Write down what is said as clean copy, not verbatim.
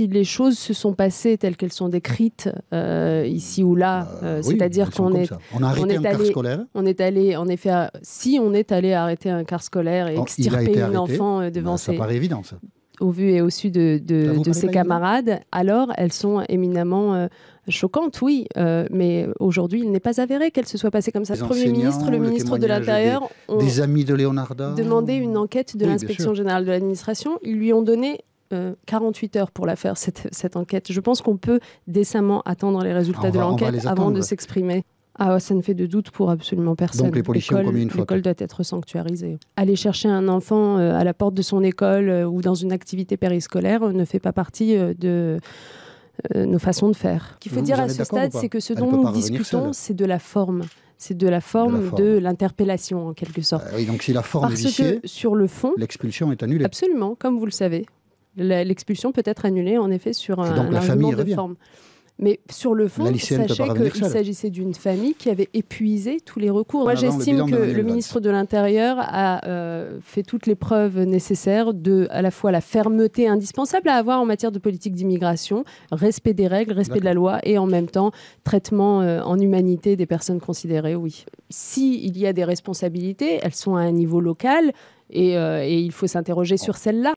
si les choses se sont passées telles qu'elles sont décrites ici ou là, c'est-à-dire qu'on est, on a arrêté un car scolaire. On est allé, en effet, si on est allé arrêter un car scolaire et extirper une enfant devant ça paraît évident, ça. Au vu et au su de ses camarades, alors elles sont éminemment choquantes, oui. Mais aujourd'hui, il n'est pas avéré qu'elle se soit passée comme ça. Le Premier ministre, le ministre de l'Intérieur ont des amis de Leonarda demandé une enquête de l'Inspection générale de l'administration. Ils lui ont donné 48 heures pour la faire, cette enquête. Je pense qu'on peut décemment attendre les résultats de l'enquête avant de s'exprimer. Ah, ça ne fait de doute pour absolument personne. Donc les policiers ont commis une faute. L'école doit être sanctuarisée. Aller chercher un enfant à la porte de son école ou dans une activité périscolaire ne fait pas partie de nos façons de faire. Ce qu'il faut dire à ce stade, c'est que ce dont nous discutons, c'est de la forme. C'est de la forme de l'interpellation, en quelque sorte. Oui, donc si la forme est viciée, parce que sur le fond, l'expulsion est annulée. Absolument, comme vous le savez. L'expulsion peut être annulée, en effet, sur un argument de forme. Mais sur le fond, sachez qu'il s'agissait d'une famille qui avait épuisé tous les recours. Moi, j'estime que le ministre de l'Intérieur a fait toutes les preuves nécessaires de, à la fois la fermeté indispensable à avoir en matière de politique d'immigration, respect des règles, respect de la loi et en même temps traitement en humanité des personnes considérées, oui. S'il y a des responsabilités, elles sont à un niveau local et il faut s'interroger sur celles-là.